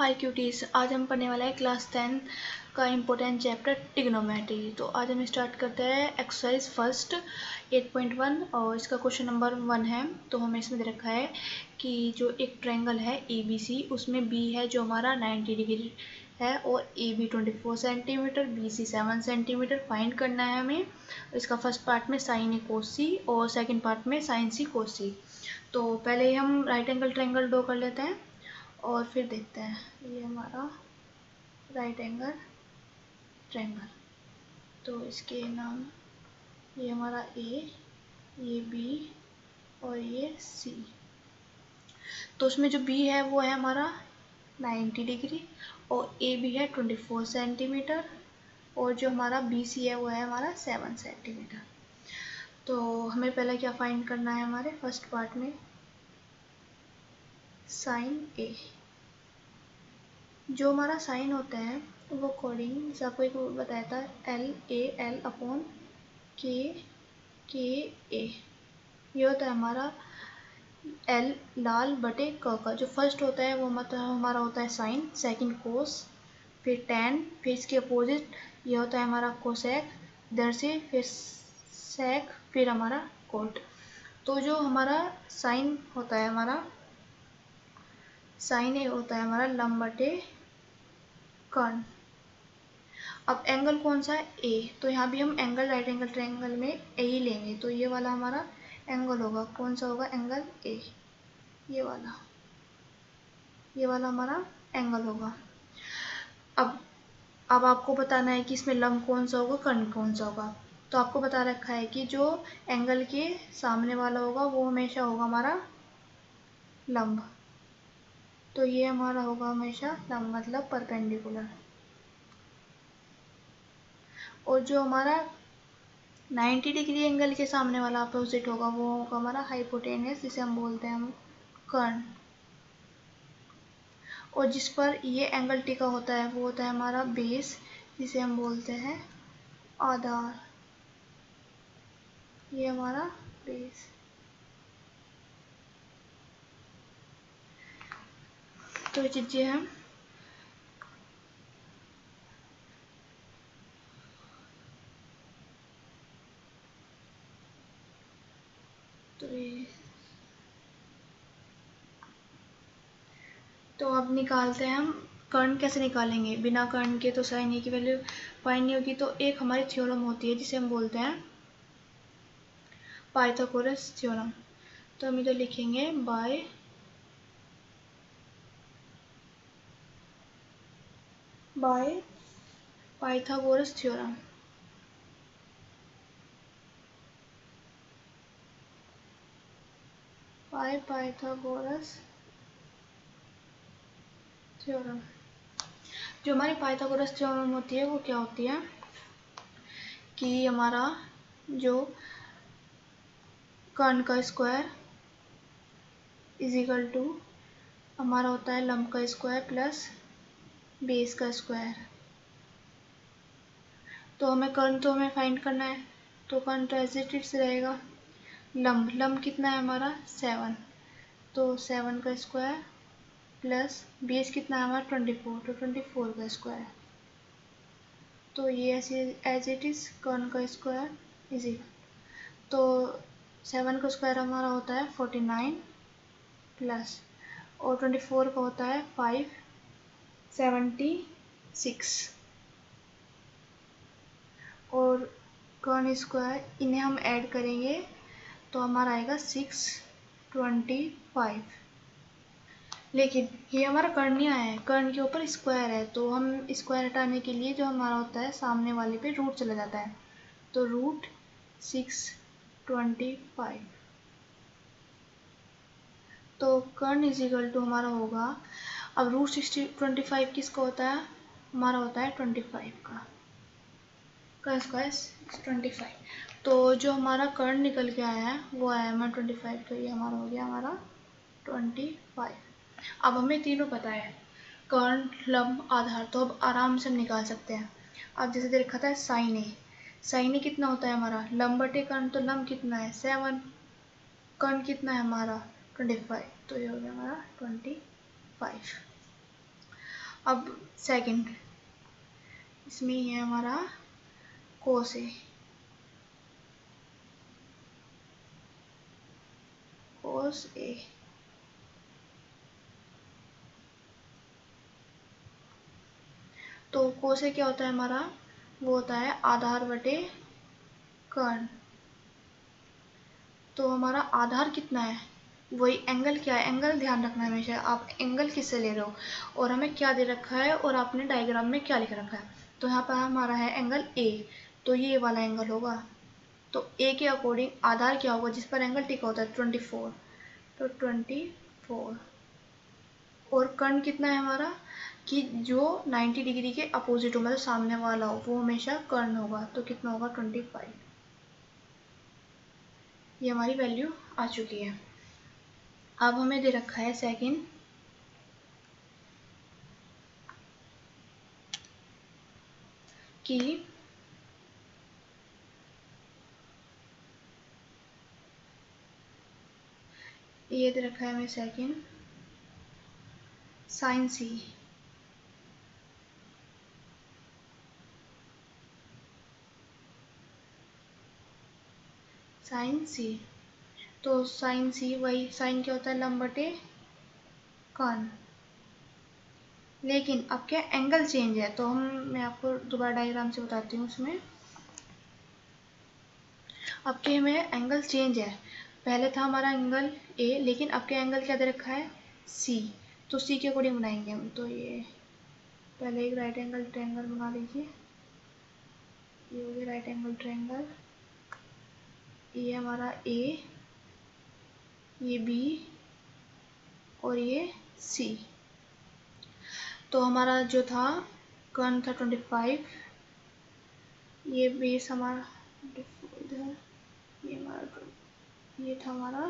हाय cuties, आज हम पढ़ने वाला है क्लास 10 का इम्पोर्टेंट चैप्टर ट्रिग्नोमेट्री। तो आज हम स्टार्ट करते हैं एक्सरसाइज फर्स्ट 8.1 और इसका क्वेश्चन नंबर 1 है। तो हमें इसमें दे रखा है कि जो एक ट्रायंगल है ABC, उसमें B है जो हमारा 90 डिग्री है और AB 24 centimetre, BC 7 centimetre find करना है हमें। इसका फर्स्ट पार्ट में साइन ए कोस सी और सेकेंड पार्ट में साइन सी कोस सी। तो पहले हम राइट एंगल ट्रायंगल ड्रॉ कर लेते हैं और फिर देखते हैं। ये हमारा राइट एंगल ट्रायंगल, तो इसके नाम ये हमारा ए, ये बी और ये सी। तो उसमें जो बी है वो है हमारा 90 डिग्री और ए बी है 24 सेंटीमीटर और जो हमारा बी सी है वो है हमारा 7 सेंटीमीटर। तो हमें पहले क्या फाइंड करना है हमारे फर्स्ट पार्ट में, साइन ए। जो हमारा साइन होता है वो अकॉर्डिंग जैसे आपको एक बताया था L अपॉन के ए। ये होता है हमारा L लाल बटे क का। जो फर्स्ट होता है वो मतलब हमारा होता है साइन, सेकंड कोस, फिर टैन, फिर इसके अपोजिट ये होता है हमारा कोसेक, इधर से फिर सेक, फिर हमारा कोट। तो जो हमारा साइन होता है हमारा साइन ए होता है हमारा लंब बटे कर्ण। अब एंगल कौन सा है ए, तो यहाँ भी हम एंगल राइट एंगल ट्रायंगल में ए ही लेंगे। तो ये वाला हमारा एंगल होगा, कौन सा होगा, एंगल ए। ये वाला हमारा एंगल होगा। अब आपको बताना है कि इसमें लंब कौन सा होगा, कर्ण कौन सा होगा। तो आपको बता रखा है कि जो एंगल के सामने वाला होगा वो हमेशा होगा हमारा लंब। तो ये हमारा होगा हमेशा लंब, मतलब परपेंडिकुलर। और जो हमारा 90 डिग्री एंगल के सामने वाला अपोजिट होगा वो होगा हमारा हाइपोटेनस, जिसे हम बोलते हैं हम कर्ण। और जिस पर ये एंगल टिका होता है वो होता है हमारा बेस, जिसे हम बोलते हैं आधार। ये हमारा बेस। तो ये चीजें हैं। तो अब निकालते हैं हम। कर्ण कैसे निकालेंगे, बिना कर्ण के तो साइन ए की वैल्यू फाइंड नहीं होगी। तो एक हमारी थ्योरम होती है जिसे हम बोलते हैं पाइथागोरस थ्योरम। तो हम इधर लिखेंगे by Pythagoras theorem. By Pythagoras theorem. जो हमारी पाइथागोरस थ्योरम होती है वो क्या होती है कि हमारा जो कर्ण का स्क्वायर इज इक्वल टू हमारा होता है लंब का स्क्वायर प्लस बेस का स्क्वायर। तो हमें फाइंड करना है। तो कर्ण तो एज इट इज रहेगा। लंब कितना है हमारा 7, तो 7 का स्क्वायर प्लस बेस कितना है हमारा 24, तो 24 का स्क्वायर। तो ये ऐसे एज इट इज कर्ण का स्क्वायर इज इक्वल, तो 7 का स्क्वायर हमारा होता है 49 प्लस और 24 का होता है 576 और कर्ण स्क्वायर इन्हें हम ऐड करेंगे तो हमारा आएगा 625। लेकिन ये हमारा कर्ण नहीं आया है, कर्ण के ऊपर स्क्वायर है। तो हम स्क्वायर हटाने के लिए जो हमारा होता है सामने वाले पे रूट चला जाता है, तो रूट 625। तो कर्ण इज इक्वल टू हमारा होगा, अब रूट 625 किसका होता है, हमारा होता है 25 का स्क्वायर 25। तो जो हमारा कर्ण निकल के आया है वो आया हमारा 25। तो ये हमारा हो गया हमारा 25। अब हमें तीनों पता है, कर्ण, लंब, आधार, तो अब आराम से हम निकाल सकते हैं। अब जैसे देखा था साइन ए, साइन ए कितना होता है हमारा लंब बटे कर्ण, तो लंब कितना है 7, कर्ण कितना है हमारा 25, तो ये हो गया हमारा 25। अब सेकंड, इसमें ये है हमारा कोस ए, कोस ए। तो कोस ए क्या होता है हमारा, वो होता है आधार बटे कर्ण। तो हमारा आधार कितना है, वही एंगल क्या है, एंगल ध्यान रखना है हमेशा आप एंगल किससे ले रहे हो और हमें क्या दे रखा है और आपने डायग्राम में क्या लिख रखा है। तो यहाँ पर हमारा है एंगल ए, तो ये वाला एंगल होगा। तो ए के अकॉर्डिंग आधार क्या होगा जिस पर एंगल टिका होता है 24, तो 24। और कर्ण कितना है हमारा, कि जो 90 डिग्री के अपोजिट हो, मतलब सामने वाला हो, वो हमेशा कर्ण होगा। तो कितना होगा 25। ये हमारी वैल्यू आ चुकी है। अब हमें दे रखा है सेकंड कि ये दे रखा है हमें सेकंड साइन सी, साइन सी। तो साइन सी, वही साइन क्या होता है लंब बटे कर्ण। लेकिन अब क्या एंगल चेंज है, तो मैं आपको दोबारा डायग्राम से बताती हूँ उसमें। अब के में एंगल चेंज है, पहले था हमारा एंगल ए, लेकिन अब के एंगल क्या दे रखा है सी। तो सी के अकॉर्डिंग बनाएंगे हम। तो ये पहले एक राइट एंगल ट्रायंगल बना लीजिए, ये हो गया राइट एंगल ट्रायंगल। ये हमारा ए, ये बी और ये सी। तो हमारा जो था कर्ण था 25, ये बेस हमारा इधर, ये हमारा ये था हमारा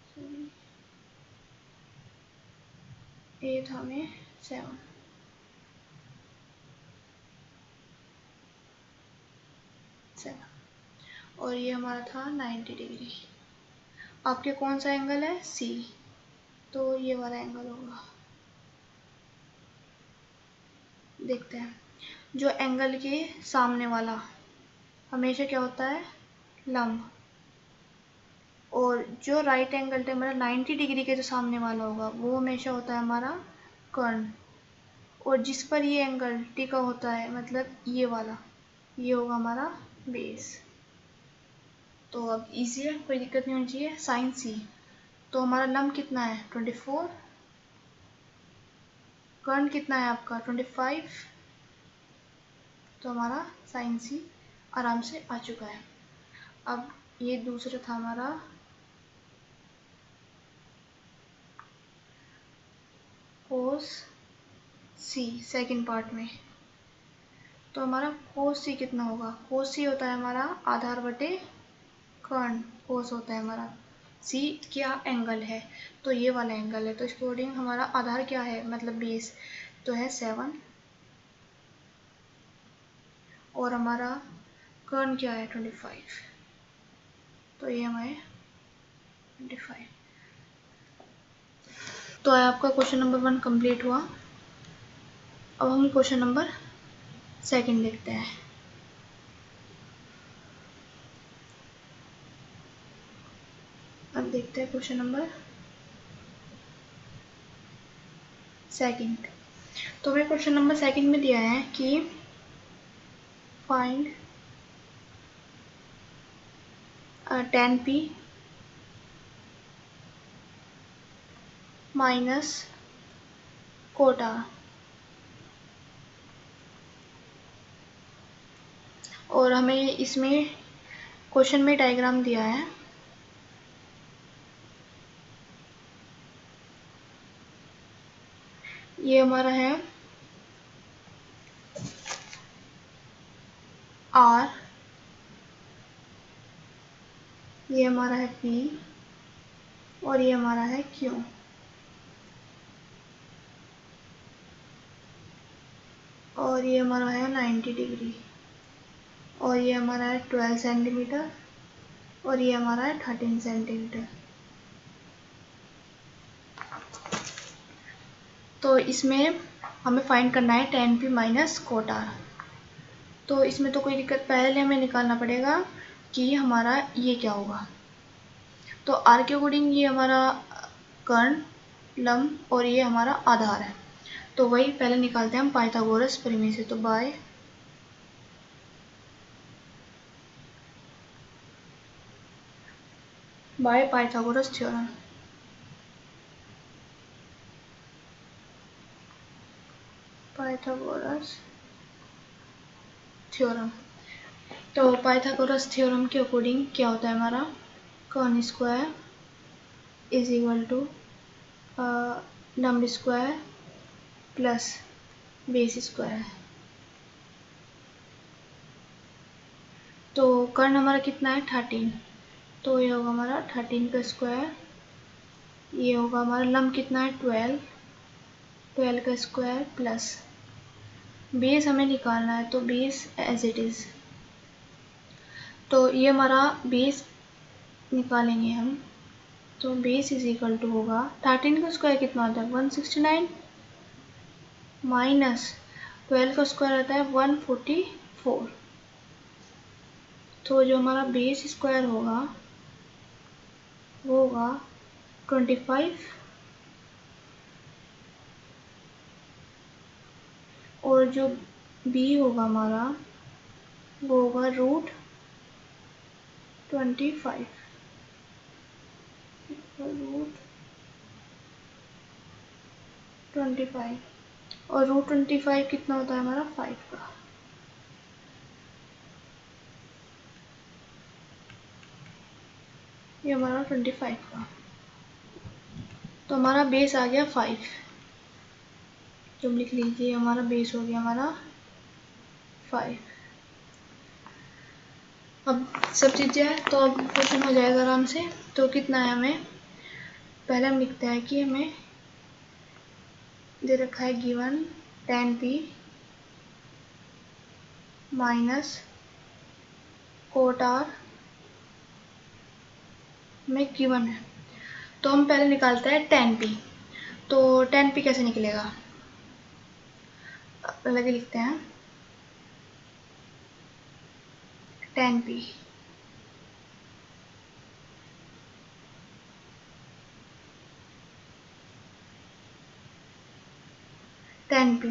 सॉरी ए था हमें 7, और ये हमारा था 90 डिग्री। आपके कौन सा एंगल है सी, तो ये वाला एंगल होगा। देखते हैं, जो एंगल के सामने वाला हमेशा क्या होता है लंब, और जो राइट एंगल है मतलब 90 डिग्री के जो सामने वाला होगा वो हमेशा होता है हमारा कर्ण। और जिस पर ये एंगल टिका होता है मतलब ये वाला, ये होगा हमारा बेस। तो अब इजी है, कोई दिक्कत नहीं होनी चाहिए। साइन सी, तो हमारा लंब कितना है 24, कर्ण कितना है आपका 25, तो हमारा साइन सी आराम से आ चुका है। अब ये दूसरा था हमारा कोस सी सेकंड पार्ट में। तो हमारा कोस सी कितना होगा, कोस सी होता है हमारा आधार बटे कर्ण। कोस होता है हमारा, सी क्या एंगल है, तो ये वाला एंगल है। तो इसके अकॉर्डिंग हमारा आधार क्या है मतलब बेस, तो है 7, और हमारा कर्ण क्या है 25, तो ये हमारे 25। तो आपका क्वेश्चन नंबर 1 कंप्लीट हुआ। अब हम क्वेश्चन नंबर 2 देखते हैं। अब देखते हैं क्वेश्चन नंबर 2। तो हमें क्वेश्चन नंबर 2 में दिया है कि फाइंड tan p माइनस कोटा, और हमें इसमें क्वेश्चन में डायग्राम दिया है। ये हमारा है R, ये हमारा है P, और ये हमारा है Q। और ये हमारा है 90 डिग्री, और ये हमारा है 12 सेंटीमीटर, और ये हमारा है 13 सेंटीमीटर। तो इसमें हमें फाइंड करना है tan p minus cot r। तो इसमें तो कोई दिक्कत, पहले हमें निकालना पड़ेगा कि हमारा ये क्या होगा। तो r के अकॉर्डिंग ये हमारा कर्ण, लंब और ये हमारा आधार है। तो वही पहले निकालते हैं हम पाइथागोरस प्रमेय से। तो by Pythagoras theorem. Pythagoras theorem. तो पाइथागोरस थ्योरम के अकॉर्डिंग क्या होता है हमारा, कर्ण स्क्वायर इज इक्वल टू लंब स्क्वायर प्लस बेस स्क्वायर। तो कर्ण हमारा कितना है 13, तो ये होगा हमारा 13 का स्क्वायर। ये होगा हमारा लंब कितना है 12, 12 का स्क्वायर प्लस बेस हमें निकालना है, तो बेस एज इट इज़। तो ये हमारा बेस निकालेंगे हम, तो बेस इज इक्वल टू होगा 13 का स्क्वायर कितना होता है 169 माइनस 12 का स्क्वायर आता है 144। तो जो हमारा बेस स्क्वायर होगा वो होगा 25 और जो बी होगा हमारा वो होगा रूट 25, रूट 25 और रूट 25 कितना होता है हमारा 5 का। ये हमारा 25 का। तो हमारा बेस आ गया 5, तुम लिख लीजिए हमारा बेस हो गया हमारा 5। अब सब चीज़ें हैं तो अब क्वेश्चन हो जाएगा आराम से। तो कितना है हमें, पहले हम लिखते हैं कि हमें दे रखा है given tan p minus cot r में गिवन है। तो हम पहले निकालते हैं tan p। तो tan p कैसे निकलेगा, अलग ही लिखते हैं tan p। tan p,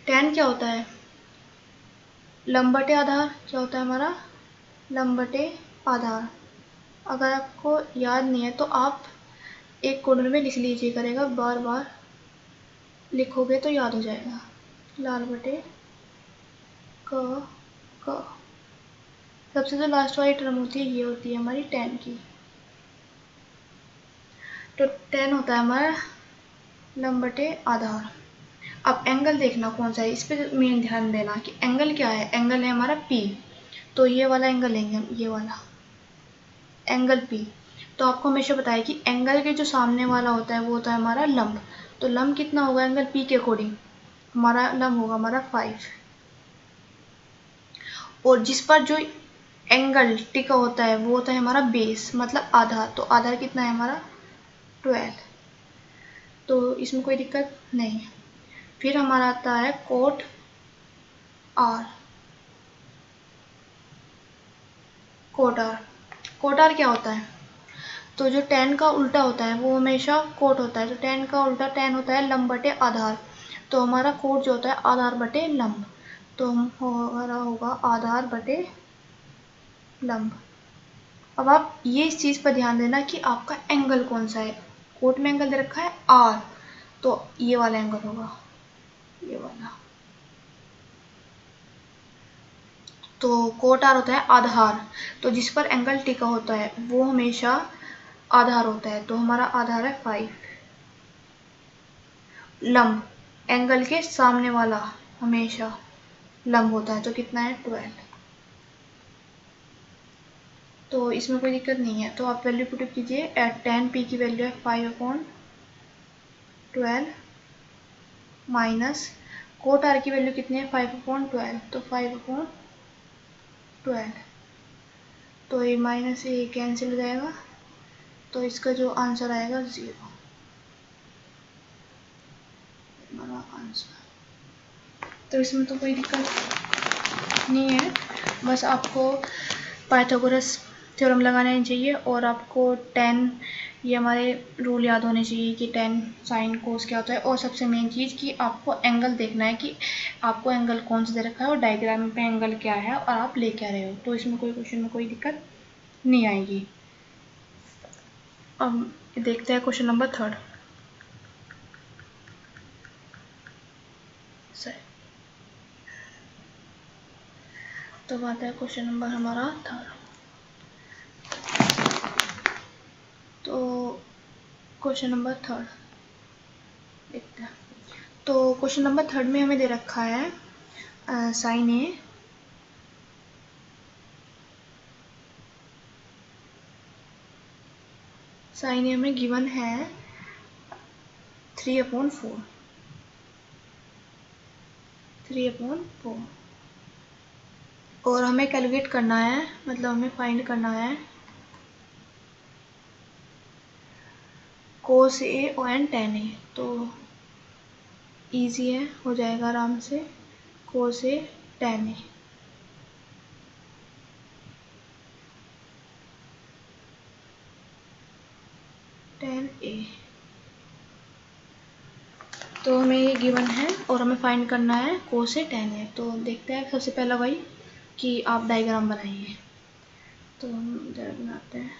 tan क्या होता है लंब बटे आधार, क्या होता है हमारा लंब बटे आधार। अगर आपको याद नहीं है तो आप एक कॉर्नर में लिख लीजिए करेगा, बार बार लिखोगे तो याद हो जाएगा। लाल बटे क क, सबसे जो लास्ट वाली टर्म होती है ये होती है हमारी tan की। तो tan होता है हमारा लंब बटे आधार। अब एंगल देखना कौन सा है, इस पर मेन ध्यान देना कि एंगल क्या है, एंगल है हमारा P। तो ये वाला एंगल लेंगे हम, ये वाला एंगल P। तो आपको हमेशा पता है कि एंगल के जो सामने वाला होता है वो होता है हमारा लंब। तो लंब कितना होगा एंगल P के अकॉर्डिंग, हमारा लंब होगा हमारा 5। और जिस पर जो एंगल टिका होता है वो होता है हमारा बेस मतलब आधार। तो आधार कितना है हमारा 12। तो इसमें कोई दिक्कत नहीं है। फिर हमारा आता है cot R. Cot R, cot R क्या होता है, तो जो tan का उल्टा होता है वो हमेशा कोट होता है। तो tan का उल्टा tan होता है लंब बटे आधार। तो हमारा कोट जो होता है आधार बटे लंब। तो हमारा होगा आधार बटे लंब। अब आप ये इस चीज़ पर ध्यान देना कि आपका एंगल कौन सा है। कोट में एंगल दे रखा है आर, तो ये वाला एंगल होगा, ये वाला। तो कोट आर होता है आधार, तो जिस पर एंगल टिका होता है वो हमेशा आधार होता है। तो हमारा आधार है 5। लंब एंगल के सामने वाला हमेशा लंब होता है, तो कितना है 12। तो इसमें कोई दिक्कत नहीं है। तो आप वैल्यू पुट कीजिए, एट tan p की वैल्यू है 5/12 माइनस कोट आर की वैल्यू कितनी है 5/12। तो 5/12, तो ये माइनस ये कैंसिल हो जाएगा। तो इसका जो आंसर आएगा 0। हमारा आंसर। तो इसमें तो कोई दिक्कत नहीं है, बस आपको पाइथागोरस थ्योरम लगाना चाहिए और आपको 10 ये हमारे रूल याद होने चाहिए कि 10 साइन कोस क्या होता है। और सबसे मेन चीज़ कि आपको एंगल देखना है कि आपको एंगल कौन सा दे रखा है और डायग्राम पे एंगल क्या है और आप ले क्या रहे हो। तो इसमें कोई क्वेश्चन में कोई दिक्कत नहीं आएगी। अब देखते हैं क्वेश्चन नंबर 3 सर। तो आता है क्वेश्चन नंबर हमारा 3। तो क्वेश्चन नंबर 3 देखते हैं। तो क्वेश्चन नंबर 3 में हमें दे रखा है साइन ए हमें गिवन है 3/4 और हमें कैलकुलेट करना है, मतलब हमें फाइंड करना है कोस ए और टेन ए। तो इजी है, हो जाएगा आराम से। कोस ए टेन ए, तो हमें ये गिवन है और हमें फाइंड करना है कोस ए टेन ए। तो देखते हैं सबसे पहला भाई कि आप डायग्राम बनाइए। तो हम जरा बनाते हैं।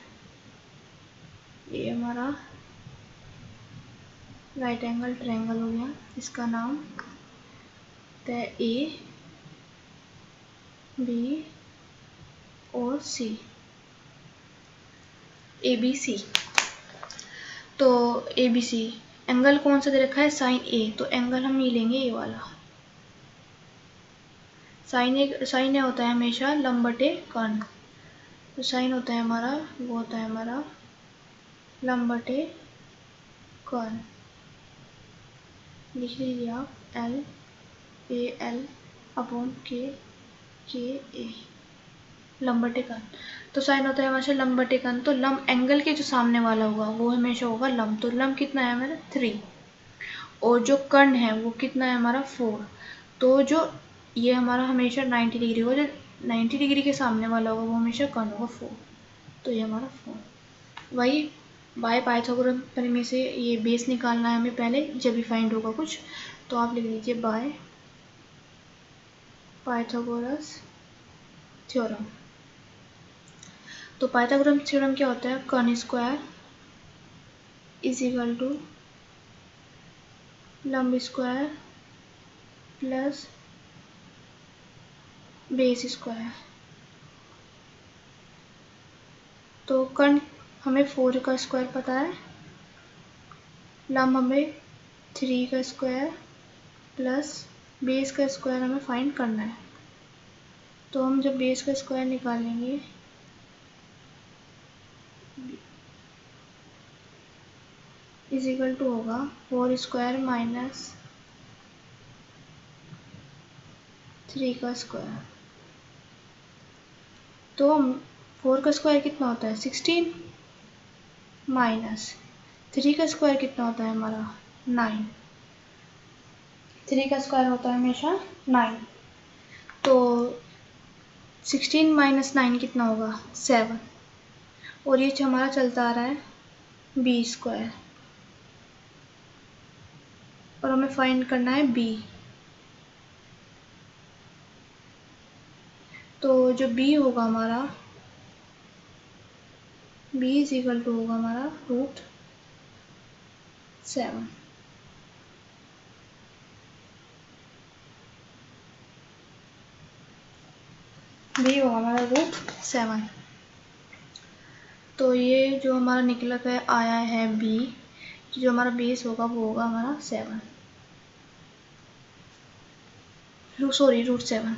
ये हमारा राइट एंगल ट्रायंगल हो गया, इसका नाम है ए बी और सी, ए बी सी। तो ए बी सी एंगल कौन सा दे रखा है, साइन ए। तो एंगल हम ये लेंगे ए वाला। साइन ए होता है हमेशा लंब बटे कर्ण। तो साइन होता है हमारा, वो होता है हमारा लंब बटे कर्ण। लिख लीजिए आप L अपॉन के ए, लंब बटे कर्ण। तो साइन होता है हमेशा लंब बटे कर्ण। तो लंब एंगल के जो सामने वाला होगा वो हमेशा होगा लंब। तो लंब कितना है हमारा 3 और जो कर्ण है वो कितना है हमारा 4। तो जो ये हमारा हमेशा 90 डिग्री होगा, जो 90 डिग्री के सामने वाला होगा वो हमेशा कर्ण होगा 4। तो ये हमारा 4। वही बाय पाइथागोरस प्रमेय से ये बेस निकालना है हमें पहले, जब भी फाइंड होगा कुछ। तो आप लिख लीजिए बाय पाइथागोरस थ्योरम। तो पाइथागोरस थ्योरम क्या होता है, कर्ण स्क्वायर इज इक्वल टू लंब स्क्वायर प्लस बेस स्क्वायर। तो कर्ण हमें 4 का स्क्वायर पता है, लंब हमें 3 का स्क्वायर प्लस बेस का स्क्वायर हमें फाइंड करना है। तो हम जब बेस का स्क्वायर निकालेंगे इज इक्वल टू होगा 4 स्क्वायर माइनस 3 का स्क्वायर। तो 4 का स्क्वायर कितना होता है 16 माइनस 3 का स्क्वायर कितना होता है हमारा 9। 3 का स्क्वायर होता है हमेशा 9। तो 16 माइनस 9 कितना होगा 7। और ये हमारा चलता आ रहा है बी स्क्वायर और हमें फाइंड करना है बी। तो जो बी होगा हमारा, बी इज इक्वल टू होगा हमारा √7। बी होगा हमारा √7। तो ये जो हमारा निकला है आया है बी, जो हमारा बेस होगा वो होगा हमारा 7, सॉरी √7।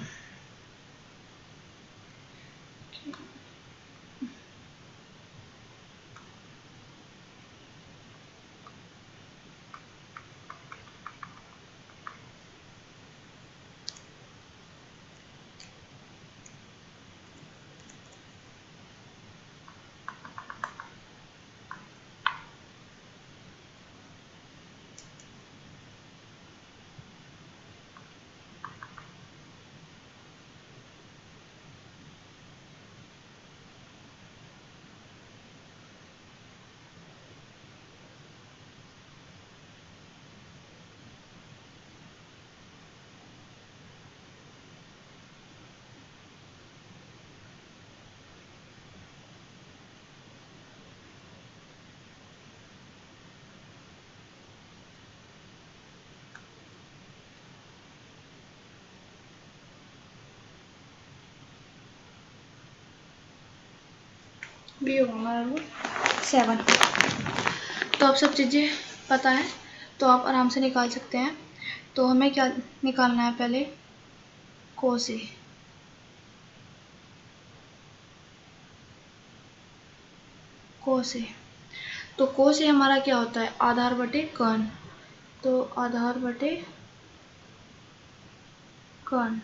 बी होगा हमारा रूट 7। तो अब सब चीज़ें पता है तो आप आराम से निकाल सकते हैं। तो हमें क्या निकालना है पहले, कोस ए। कोस ए, तो कोस ए हमारा क्या होता है, आधार बटे कर्ण। तो आधार बटे कर्ण,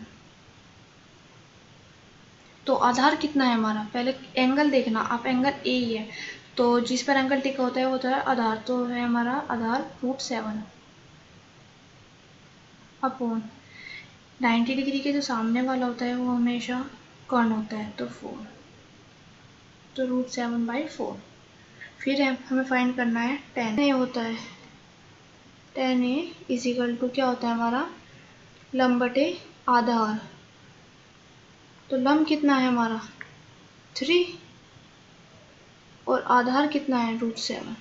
तो आधार कितना है हमारा, पहले एंगल देखना आप, एंगल ए ही है तो जिस पर एंगल टिका होता है वो होता है आधार। तो है हमारा आधार रूट 7 अपॉन 90 डिग्री के जो सामने वाला होता है वो हमेशा कर्ण होता है, तो 4, तो रूट 7/4। फिर हमें फाइंड करना है tan ए होता है, tan ए इजिकल टू क्या होता है हमारा, लंब बटे आधार। तो लंब कितना है हमारा 3 और आधार कितना है रूट 7।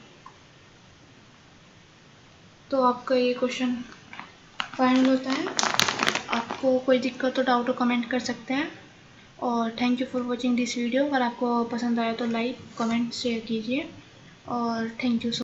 तो आपका ये क्वेश्चन फाइनल होता है। आपको कोई दिक्कत हो, डाउट हो, कमेंट कर सकते हैं। और thank you for watching this video. अगर आपको पसंद आया तो लाइक कमेंट शेयर कीजिए और थैंक यू सो